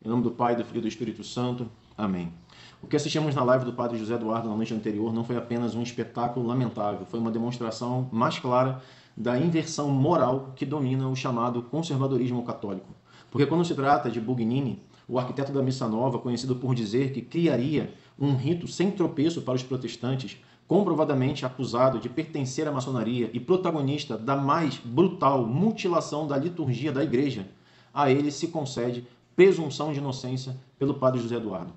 Em nome do Pai, do Filho e do Espírito Santo. Amém. O que assistimos na live do Padre José Eduardo na noite anterior não foi apenas um espetáculo lamentável, foi uma demonstração mais clara da inversão moral que domina o chamado conservadorismo católico. Porque quando se trata de Bugnini, o arquiteto da Missa Nova, conhecido por dizer que criaria um rito sem tropeço para os protestantes, comprovadamente acusado de pertencer à maçonaria e protagonista da mais brutal mutilação da liturgia da Igreja, a ele se concede presunção de inocência pelo Padre José Eduardo.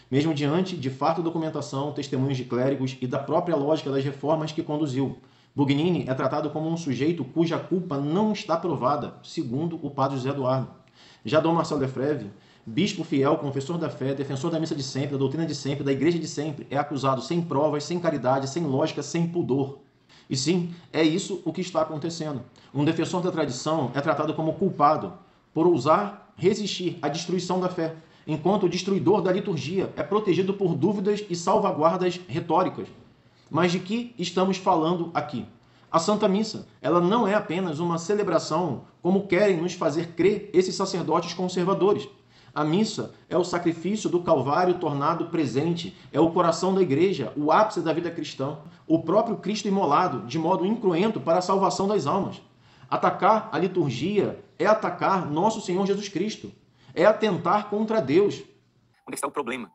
Mesmo diante de farta documentação, testemunhos de clérigos e da própria lógica das reformas que conduziu, Bugnini é tratado como um sujeito cuja culpa não está provada, segundo o Padre José Eduardo. Já Dom Marcel Lefebvre, bispo fiel, confessor da fé, defensor da missa de sempre, da doutrina de sempre, da igreja de sempre, é acusado sem provas, sem caridade, sem lógica, sem pudor. E sim, é isso o que está acontecendo. Um defensor da tradição é tratado como culpado por ousar resistir à destruição da fé, enquanto o destruidor da liturgia é protegido por dúvidas e salvaguardas retóricas. Mas de que estamos falando aqui? A Santa Missa, ela não é apenas uma celebração como querem nos fazer crer esses sacerdotes conservadores. A missa é o sacrifício do Calvário tornado presente, é o coração da igreja, o ápice da vida cristã, o próprio Cristo imolado de modo incruento para a salvação das almas. Atacar a liturgia é atacar nosso Senhor Jesus Cristo, é atentar contra Deus. Onde está o problema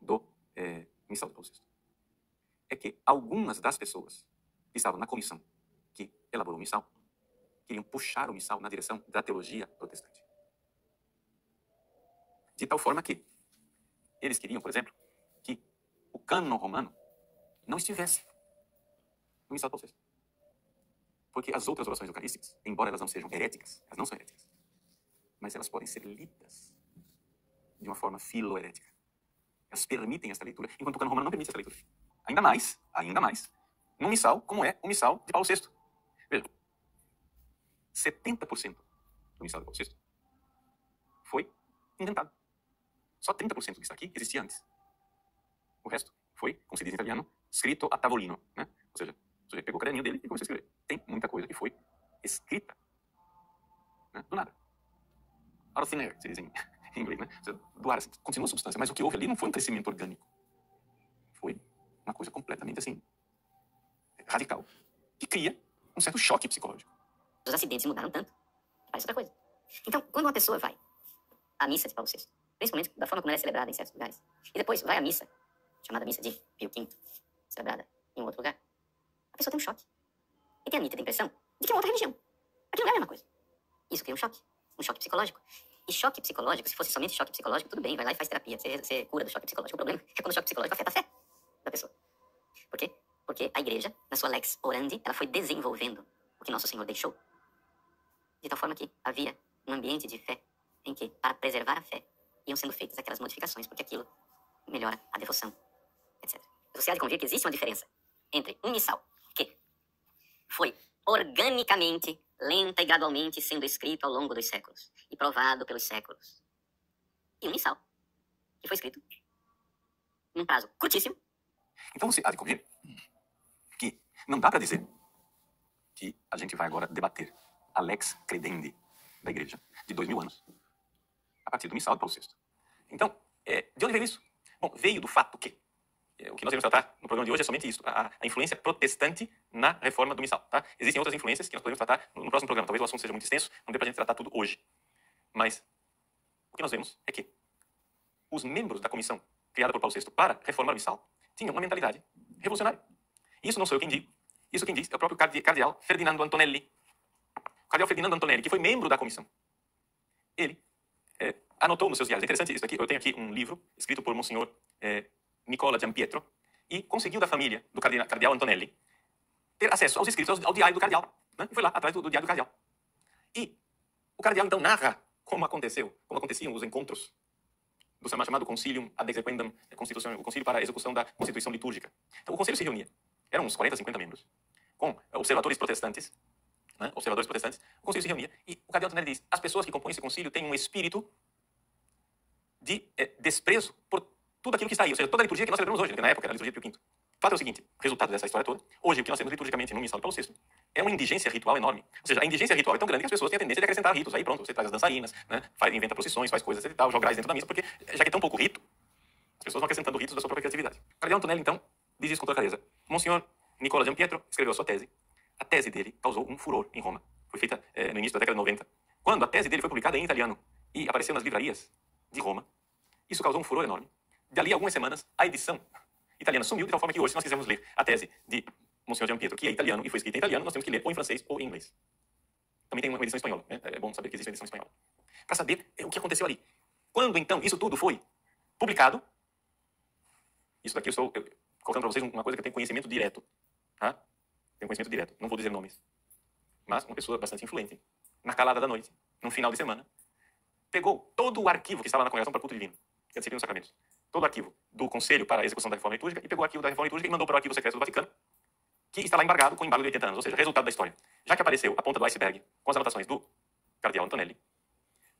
do missal de Paulo VI? É que algumas das pessoas que estavam na comissão que elaborou o missal queriam puxar o missal na direção da teologia protestante. De tal forma que eles queriam, por exemplo, que o cânon romano não estivesse no missal de Paulo VI. Porque as outras orações eucarísticas, embora elas não sejam heréticas, elas não são heréticas, mas elas podem ser lidas de uma forma filoherética. Elas permitem esta leitura, enquanto o cânon romano não permite essa leitura. Ainda mais, num missal como é o missal de Paulo VI. Veja, 70% do missal de Paulo VI foi inventado. Só 30% do que está aqui existia antes. O resto foi, como se diz em italiano, scritto a tavolino, né? Ou seja, o sujeito pegou o caderninho dele e começou a escrever. Tem muita coisa que foi escrita, né? Do nada. Out of thin air, se diz em inglês, né? Ou seja, do ar, assim, continua a substância, mas o que houve ali não foi um crescimento orgânico. Foi uma coisa completamente, assim, radical, que cria um certo choque psicológico. Os acidentes mudaram tanto, parece outra coisa. Então, quando uma pessoa vai à missa de Paulo VI, principalmente da forma como ela é celebrada em certos lugares, e depois vai à missa, chamada missa de Pio V, celebrada em um outro lugar, a pessoa tem um choque. E tem a nítida impressão de que é uma outra religião. Aquilo não é a mesma coisa. Isso cria um choque psicológico. E choque psicológico, se fosse somente choque psicológico, tudo bem, vai lá e faz terapia, você cura do choque psicológico. O problema é quando o choque psicológico afeta a fé da pessoa. Por quê? Porque a igreja, na sua lex orandi, ela foi desenvolvendo o que nosso Senhor deixou. De tal forma que havia um ambiente de fé em que, para preservar a fé, iam sendo feitas aquelas modificações, porque aquilo melhora a devoção, etc. Você há de convir que existe uma diferença entre um missal que foi organicamente, lenta e gradualmente sendo escrito ao longo dos séculos e provado pelos séculos, e um missal que foi escrito num prazo curtíssimo. Então você há de convir que não dá para dizer que a gente vai agora debater a lex credendi da igreja de 2000 anos a partir do missal de Paulo VI. Então, de onde veio isso? Bom, veio do fato que o que nós iremos tratar no programa de hoje é somente isso, a influência protestante na reforma do missal. Tá? Existem outras influências que nós podemos tratar no próximo programa. Talvez o assunto seja muito extenso, não dê para a gente tratar tudo hoje. Mas o que nós vemos é que os membros da comissão criada por Paulo VI para reformar o missal tinham uma mentalidade revolucionária. Isso não sou eu quem digo. Isso quem diz é o próprio cardeal Ferdinando Antonelli. O cardeal Ferdinando Antonelli, que foi membro da comissão, ele anotou nos seus diários. É interessante isso aqui. Eu tenho aqui um livro escrito por Monsenhor Nicola Giampietro e conseguiu da família do cardeal Antonelli ter acesso aos escritos, ao diário do cardeal. Né? E foi lá, atrás do diário do cardeal. E o cardeal, então, narra como aconteciam os encontros do chamado Concilium ad exequendum Constitutionem, o concílio para a execução da Constituição litúrgica. Então, o concílio se reunia. Eram uns 40, 50 membros, com observadores protestantes, né? O concílio se reunia e o cardeal Antonelli diz: as pessoas que compõem esse concílio têm um espírito de desprezo por tudo aquilo que está aí, ou seja, toda a liturgia que nós celebramos hoje, que na época era a liturgia de Pio V. O fato é o seguinte, resultado dessa história toda, hoje o que nós temos liturgicamente no missal de Paulo VI é uma indigência ritual enorme. Ou seja, a indigência ritual é tão grande que as pessoas têm a tendência de acrescentar ritos. Aí pronto, você traz as dançarinas, né? Inventa procissões, faz coisas e tal, jograis dentro da missa, porque já que é tão pouco rito, as pessoas vão acrescentando ritos da sua própria criatividade. O cardeal Antonelli, então, diz isso com toda clareza. Monsenhor Nicola Giampietro escreveu a sua tese. A tese dele causou um furor em Roma. Foi feita no início da década de 90. Quando a tese dele foi publicada em italiano e apareceu nas livrarias de Roma, isso causou um furor enorme. Dali a algumas semanas, a edição italiana sumiu, de tal forma que hoje, se nós quisermos ler a tese de Monsenhor Giampietro, que é italiano e foi escrita em italiano, nós temos que ler ou em francês ou em inglês. Também tem uma edição espanhola, né? É bom saber que existe uma edição espanhola. Para saber o que aconteceu ali. Quando, então, isso tudo foi publicado, isso daqui eu estou colocando para vocês uma coisa que eu tenho conhecimento direto. Tá? Tenho conhecimento direto, não vou dizer nomes. Mas uma pessoa bastante influente, na calada da noite, num final de semana, pegou todo o arquivo que estava na Congregação para o Culto Divino, que é a disciplina dos sacramentos, todo o arquivo do Conselho para a Execução da Reforma Litúrgica, e pegou o arquivo da Reforma Litúrgica e mandou para o Arquivo Secreto do Vaticano, que está lá embargado com embargo de 80 anos, ou seja, resultado da história. Já que apareceu a ponta do iceberg com as anotações do cardeal Antonelli,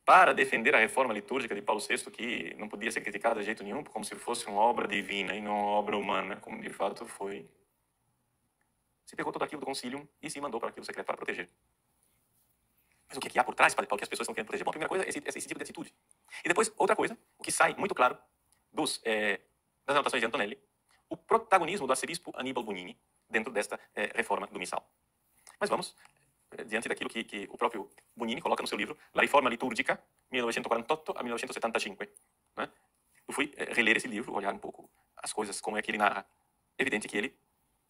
para defender a reforma litúrgica de Paulo VI, que não podia ser criticada de jeito nenhum, como se fosse uma obra divina e não uma obra humana, como de fato foi, se pegou todo aquilo do concílio e se mandou para aquilo secreto para proteger. Mas o que há por trás para o que as pessoas estão querendo proteger? Bom, a primeira coisa é esse tipo de atitude. E depois, outra coisa, o que sai muito claro das anotações de Antonelli, o protagonismo do arcebispo Aníbal Bonini dentro desta reforma do missal. Mas vamos diante daquilo que o próprio Bonini coloca no seu livro, La Riforma Liturgica, 1948 a 1975. Né? Eu fui reler esse livro, olhar um pouco as coisas, como é que ele narra. É evidente que ele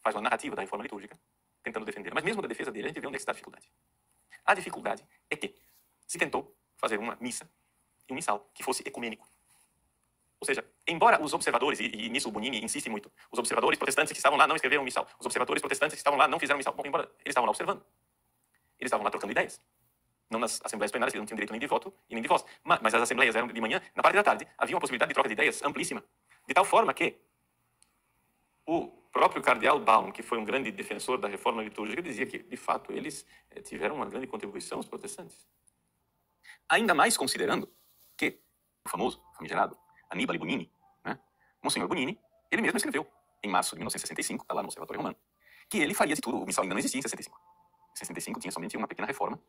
faz uma narrativa da reforma litúrgica, tentando defender. Mas mesmo da defesa dele, a gente vê onde é que está a dificuldade. A dificuldade é que se tentou fazer uma missa e um missal que fosse ecumênico. Ou seja, embora os observadores, e nisso o Bonini insiste muito, os observadores protestantes que estavam lá não escreveram um missal, os observadores protestantes que estavam lá não fizeram um missal. Bom, embora eles estavam lá observando, eles estavam lá trocando ideias. Não nas assembleias plenárias, eles não tinham direito nem de voto e nem de voz. Mas as assembleias eram de manhã, na parte da tarde, havia uma possibilidade de troca de ideias amplíssima. De tal forma que o próprio cardeal Baum, que foi um grande defensor da reforma litúrgica, dizia que, de fato, eles tiveram uma grande contribuição, os protestantes. Ainda mais considerando que o famoso, famigerado, Aníbal Bonini, né? Monsenhor Bonini, ele mesmo escreveu, em março de 1965, está lá no Observatório Romano, que ele faria de tudo. O missal ainda não existia em 65. Em 65 tinha somente uma pequena reforma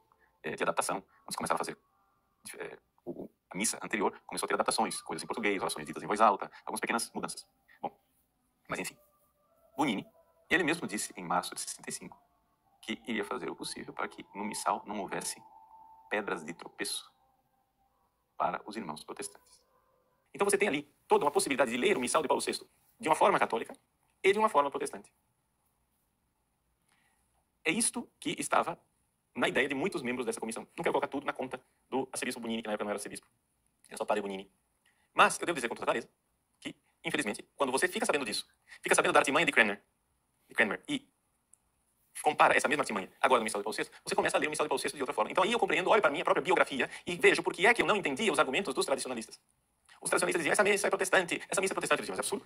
de adaptação, onde se começava a fazer a missa anterior, começou a ter adaptações, coisas em português, orações ditas em voz alta, algumas pequenas mudanças. Bom, mas enfim, Bonini, ele mesmo disse em março de 65 que iria fazer o possível para que no missal não houvesse pedras de tropeço para os irmãos protestantes. Então você tem ali toda uma possibilidade de ler o missal de Paulo VI de uma forma católica e de uma forma protestante. É isto que estava na ideia de muitos membros dessa comissão. Não quero colocar tudo na conta do arcebispo Bonini, que na época não era arcebispo. Era só padre Bonini. Mas eu devo dizer com toda clareza que, infelizmente, quando você fica sabendo disso, fica sabendo da artimanha de Cranmer e compara essa mesma artimanha agora no missal de Paulo VI, você começa a ler o missal de Paulo VI de outra forma. Então aí eu compreendo, olho para a minha própria biografia e vejo por que é que eu não entendia os argumentos dos tradicionalistas. Os tradicionalistas diziam, essa missa é protestante, essa missa é protestante. Eu dizia, mas é absurdo.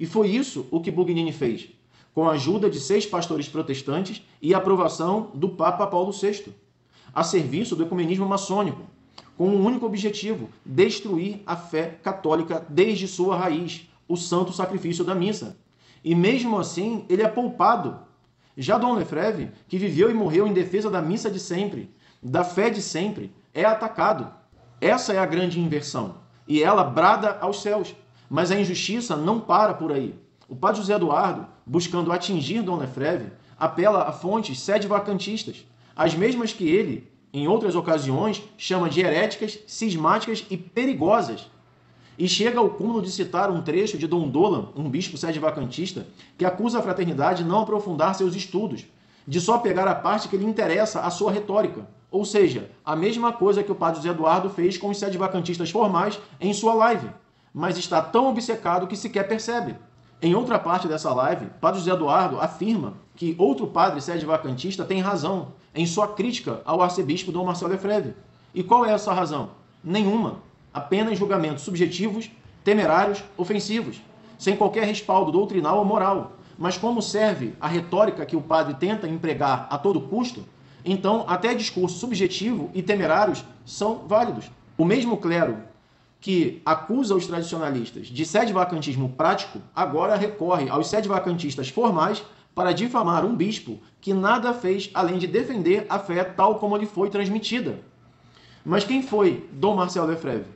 E foi isso o que Bugnini fez, com a ajuda de 6 pastores protestantes e a aprovação do Papa Paulo VI, a serviço do ecumenismo maçônico, com um único objetivo: destruir a fé católica desde sua raiz, o santo sacrifício da missa. E mesmo assim, ele é poupado. Já Dom Lefebvre, que viveu e morreu em defesa da missa de sempre, da fé de sempre, é atacado. Essa é a grande inversão. E ela brada aos céus. Mas a injustiça não para por aí. O padre José Eduardo, buscando atingir Dom Lefebvre, apela a fontes sede-vacantistas, as mesmas que ele, em outras ocasiões, chama de heréticas, cismáticas e perigosas. E chega ao cúmulo de citar um trecho de Dom Dolan, um bispo sede-vacantista, que acusa a fraternidade de não aprofundar seus estudos, de só pegar a parte que lhe interessa a sua retórica. Ou seja, a mesma coisa que o padre José Eduardo fez com os sede-vacantistas formais em sua live, mas está tão obcecado que sequer percebe. Em outra parte dessa live, padre José Eduardo afirma que outro padre sede-vacantista tem razão em sua crítica ao arcebispo Dom Marcelo Lefebvre. E qual é essa razão? Nenhuma. Apenas julgamentos subjetivos, temerários, ofensivos, sem qualquer respaldo doutrinal ou moral. Mas como serve a retórica que o padre tenta empregar a todo custo, então até discurso subjetivo e temerários são válidos. O mesmo clero que acusa os tradicionalistas de sede-vacantismo prático, agora recorre aos sede-vacantistas formais para difamar um bispo que nada fez além de defender a fé tal como lhe foi transmitida. Mas quem foi Dom Marcel Lefebvre?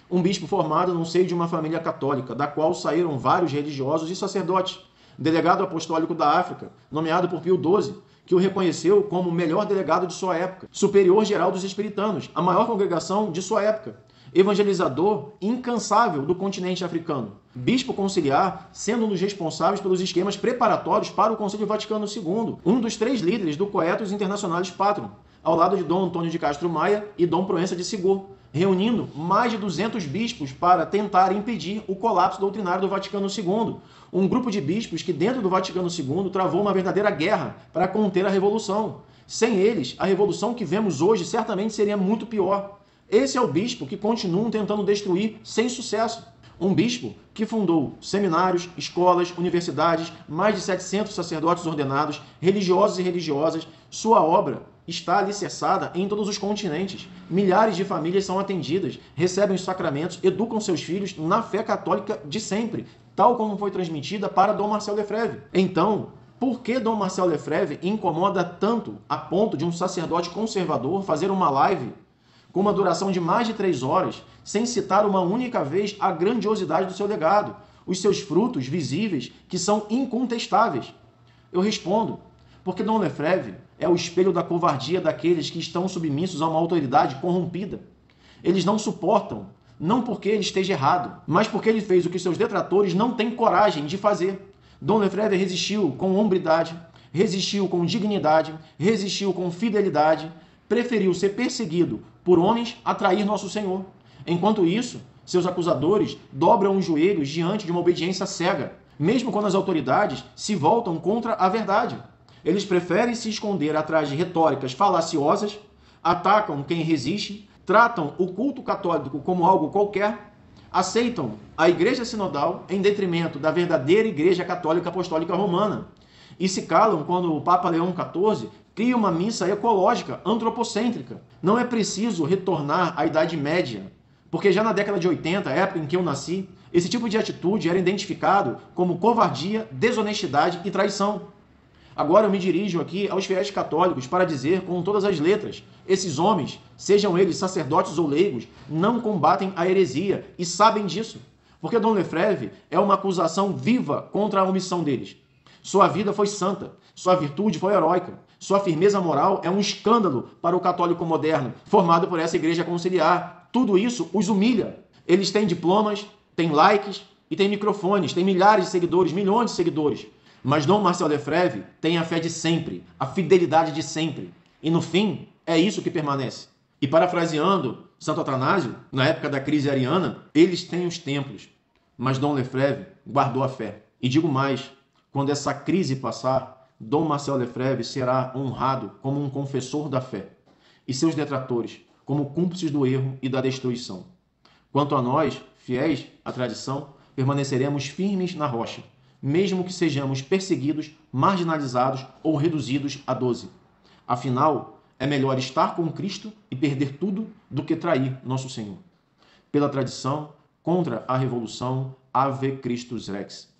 Um bispo formado no seio de uma família católica, da qual saíram vários religiosos e sacerdotes, delegado apostólico da África, nomeado por Pio XII, que o reconheceu como o melhor delegado de sua época, superior geral dos espartanos, a maior congregação de sua época, evangelizador incansável do continente africano, bispo conciliar, sendo um dos responsáveis pelos esquemas preparatórios para o Concílio Vaticano II, um dos 3 líderes do Coetus Internationalis Patrum, ao lado de Dom Antônio de Castro Maia e Dom Proença de Sigor, reunindo mais de 200 bispos para tentar impedir o colapso doutrinário do Vaticano II. Um grupo de bispos que, dentro do Vaticano II, travou uma verdadeira guerra para conter a revolução. Sem eles, a revolução que vemos hoje certamente seria muito pior. Esse é o bispo que continuam tentando destruir sem sucesso. Um bispo que fundou seminários, escolas, universidades, mais de 700 sacerdotes ordenados, religiosos e religiosas. Sua obra está alicerçada em todos os continentes. Milhares de famílias são atendidas, recebem os sacramentos, educam seus filhos na fé católica de sempre, tal como foi transmitida para Dom Marcel Lefebvre. Então, por que Dom Marcel Lefebvre incomoda tanto a ponto de um sacerdote conservador fazer uma live com uma duração de mais de 3 horas, sem citar uma única vez a grandiosidade do seu legado, os seus frutos visíveis, que são incontestáveis? Eu respondo, porque Dom Lefebvre é o espelho da covardia daqueles que estão submissos a uma autoridade corrompida. Eles não suportam, não porque ele esteja errado, mas porque ele fez o que seus detratores não têm coragem de fazer. Dom Lefebvre resistiu com hombridade, resistiu com dignidade, resistiu com fidelidade, preferiu ser perseguido por homens a trair nosso Senhor. Enquanto isso, seus acusadores dobram os joelhos diante de uma obediência cega, mesmo quando as autoridades se voltam contra a verdade. Eles preferem se esconder atrás de retóricas falaciosas, atacam quem resiste, tratam o culto católico como algo qualquer, aceitam a Igreja Sinodal em detrimento da verdadeira Igreja Católica Apostólica Romana e se calam quando o Papa Leão XIV cria uma missa ecológica, antropocêntrica. Não é preciso retornar à Idade Média, porque já na década de 80, época em que eu nasci, esse tipo de atitude era identificado como covardia, desonestidade e traição. Agora eu me dirijo aqui aos fiéis católicos para dizer com todas as letras, esses homens, sejam eles sacerdotes ou leigos, não combatem a heresia e sabem disso, porque Dom Lefebvre é uma acusação viva contra a omissão deles. Sua vida foi santa, sua virtude foi heróica, sua firmeza moral é um escândalo para o católico moderno, formado por essa igreja conciliar. Tudo isso os humilha. Eles têm diplomas, têm likes e têm microfones, têm milhares de seguidores, milhões de seguidores. Mas Dom Marcel Lefebvre tem a fé de sempre, a fidelidade de sempre. E no fim, é isso que permanece. E parafraseando Santo Atanásio, na época da crise ariana, eles têm os templos, mas Dom Lefebvre guardou a fé. E digo mais, quando essa crise passar, Dom Marcel Lefebvre será honrado como um confessor da fé, e seus detratores como cúmplices do erro e da destruição. Quanto a nós, fiéis à tradição, permaneceremos firmes na rocha, mesmo que sejamos perseguidos, marginalizados ou reduzidos a 12. Afinal, é melhor estar com Cristo e perder tudo do que trair nosso Senhor. Pela tradição, contra a revolução, Ave Christus Rex.